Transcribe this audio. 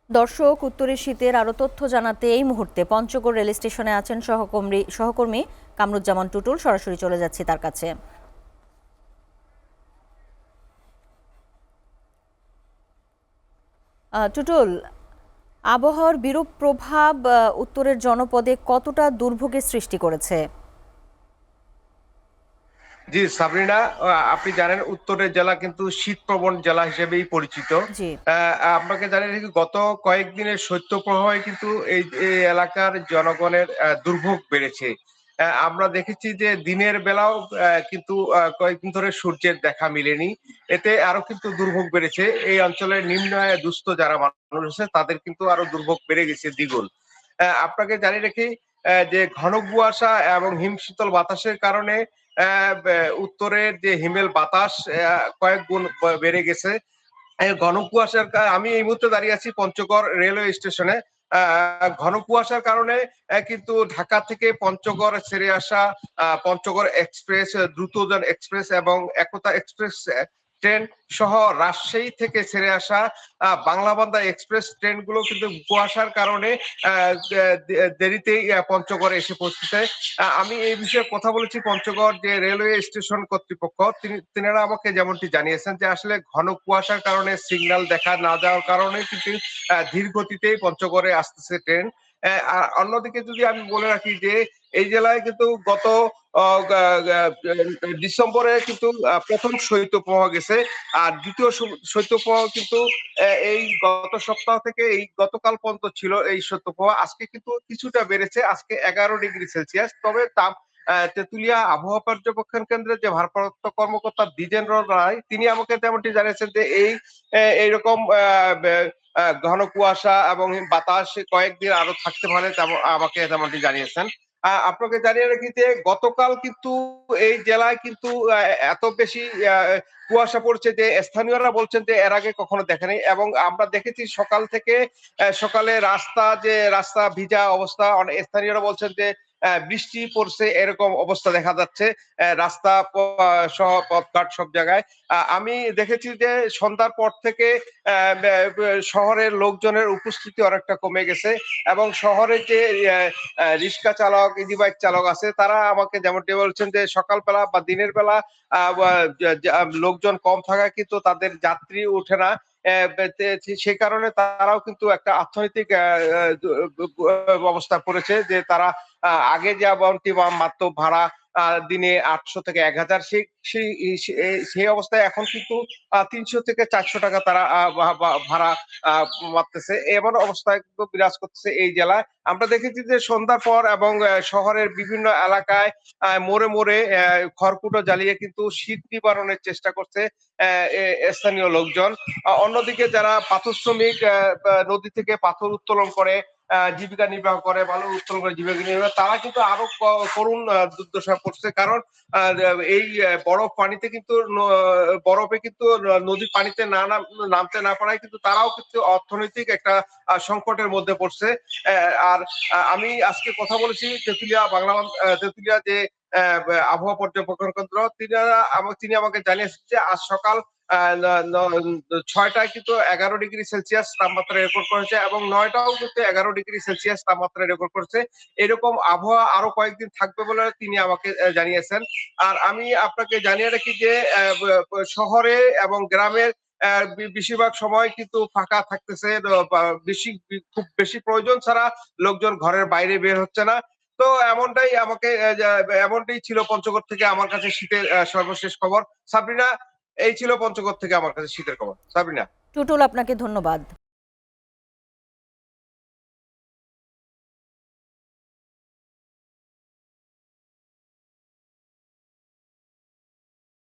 দর্শক, উত্তরের শীতের আরো তথ্য জানাতে এই মুহূর্তে পঞ্চগড় রেল স্টেশনে আছেন সহকর্মী কামরুজ্জামান টুটুল। সরাসরি চলে যাচ্ছি তার কাছে। টুটুল, আবহাওয়ার বিরূপ প্রভাব উত্তরের জনপদে কতটা দুর্ভোগের সৃষ্টি করেছে? জি সাবরিনা, আপনি জানেন উত্তরের জেলা কিন্তু শীতপ্রবণ জেলা হিসেবেই পরিচিত। জি। আপনাকে জানেন কি গত কয়েকদিনের শৈত্যপ্রবাহে কিন্তু এই এলাকার জনগণের দুর্ভোগ বেড়েছে। আমরা দেখেছি যে দিনের বেলাও কিন্তু কয়েকদিন ধরে সূর্যের দেখা মিলেনি। এতে আরো কিন্তু দুর্ভোগ বেড়েছে। এই অঞ্চলের নিম্ন আয়ে দুস্থ যারা মানুষ আছে তাদের কিন্তু আরো দুর্ভোগ বেড়ে গেছে দ্বিগুণ। আপনাকে জানিয়ে রাখি যে ঘন কুয়াশা এবং হিমশীতল বাতাসের কারণে উত্তরের যে হিমেল বাতাস কয়েক গুণ বেড়ে গেছে। ঘন কুয়াশার আমি এই মুহূর্তে দাঁড়িয়ে আছি পঞ্চগড় রেলওয়ে স্টেশনে। ঘন কুয়াশার কারণে কিন্তু ঢাকা থেকে পঞ্চগড় ছেড়ে আসা পঞ্চগড় এক্সপ্রেস, দ্রুতযান এক্সপ্রেস এবং একতা এক্সপ্রেস ট্রেন সহ রাজশাহী থেকে ছেড়ে আসা বাংলাবান্ধা এক্সপ্রেস ট্রেনগুলো কিন্তু কুয়াশার কারণে দেরিতেই পঞ্চগড়ে এসে পৌঁছেছে। আমি এই বিষয়ে কথা বলেছি পঞ্চগড় যে রেলওয়ে স্টেশন কর্তৃপক্ষ, তিনারা আমাকে যেমনটি জানিয়েছেন যে আসলে ঘন কুয়াশার কারণে সিগন্যাল দেখা না যাওয়ার কারণে কিন্তু ধীর গতিতেই পঞ্চগড়ে আসতেছে ট্রেন। আর অন্যদিকে যদি আমি বলে রাখি যে এই জেলায় কিন্তু গত ডিসেম্বরে কিন্তু প্রথম শৈত্যপ্রবাহ গেছে। আর দ্বিতীয় শৈত্যপ্রবাহ কিন্তু এই গত সপ্তাহ থেকে এই গতকাল পর্যন্ত ছিল এই শৈত্যপ্রবাহ। আজকে কিন্তু কিছুটা বেড়েছে, আজকে 11 ডিগ্রি সেলসিয়াস। তবে তাপ তেঁতুলিয়া আবহাওয়া পর্যবেক্ষণ কেন্দ্রের যে ভারপ্রাপ্ত কর্মকর্তা দ্বিজেন্দ্র রায় তিনি আমাকে তেমনটি জানিয়েছেন যে এইরকম ঘন কুয়াশা এবং বাতাস কয়েকদিন আরো থাকতে পারে, আমাকে তেমনটি জানিয়েছেন। আপনাকে জানিয়ে রাখি যে গতকাল কিন্তু এই জেলায় কিন্তু এত বেশি কুয়াশা পড়ছে যে স্থানীয়রা বলছেন যে এর আগে কখনো দেখেনি। এবং আমরা দেখেছি সকাল থেকে সকালে রাস্তা ভিজা অবস্থা, অনেক স্থানীয়রা বলছেন যে বৃষ্টি পড়ছে এরকম অবস্থা দেখা যাচ্ছে রাস্তা সহ পথঘাট সব জায়গায়। আমি দেখেছি যে সন্ধ্যার পর থেকে শহরের লোকজনের উপস্থিতি অনেকটা কমে গেছে এবং শহরে যে রিক্সা চালক, ইজি বাইক চালক আছে তারা আমাকে যেমনটি বলছেন যে সকালবেলা বা দিনের বেলা লোকজন কম থাকায় কিন্তু তাদের যাত্রী ওঠে না। সে কারণে তারাও কিন্তু একটা অর্থনৈতিক অবস্থা পড়েছে যে তারা আগে যেমনটি মাত্র ভাড়া দিনে 800 থেকে 1000, সেই অবস্থায় এখন কিন্তু 300 থেকে 400 টাকা তারা ভাড়া মারতেছে। এমন অবস্থায় কিন্তু বিরাজ করতেছে এই জেলায়। আমরা দেখেছি যে সন্ধ্যার পর এবং শহরের বিভিন্ন এলাকায় মোড়ে মোড়ে খড়কুটো জ্বালিয়ে কিন্তু শীত নিবারণের চেষ্টা করছে স্থানীয় লোকজন। অন্যদিকে যারা পাথর শ্রমিক, নদী থেকে পাথর উত্তোলন করে জীবিকা নির্বাহ করে, বালু উত্তোলন করে জীবিকা নির্বাহ, তারা কিন্তু আরো করুণ দুর্দশা পড়ছে। কারণ এই বরফ পানিতে কিন্তু বরফে কিন্তু নদীর পানিতে নামতে না পারায় কিন্তু তারাও কিন্তু অর্থনৈতিক একটা সংকটের মধ্যে পড়ছে। আর আমি আজকে কথা বলেছি তেঁতুলিয়া যে আবহাওয়া পর্যবেক্ষণ কেন্দ্র, তিনি আমাকে জানিয়েছেন যে আজ সকাল 6টায় কিন্তু 11 ডিগ্রি সেলসিয়াস তাপমাত্রা রেকর্ড করেছে এবং 9টাও কিন্তু 11 ডিগ্রি সেলসিয়াস তাপমাত্রা রেকর্ড করেছে। এরকম আবহাওয়া আরো কয়েকদিন থাকবে বলে তিনি আমাকে জানিয়েছেন। আর আমি আপনাকে জানিয়ে রাখি যে শহরে এবং গ্রামের বেশিরভাগ সময় কিন্তু ফাঁকা থাকতেছে। খুব বেশি প্রয়োজন ছাড়া লোকজন ঘরের বাইরে বের হচ্ছে না। তো এমনটাই ছিল পঞ্চগড় থেকে আমার কাছে শীতের সর্বশেষ খবর। সাবরিনা, এই ছিল পঞ্চগড় থেকে আমার কাছে শীতের খবর। সাবরিনা। টুটুল, আপনাকে ধন্যবাদ।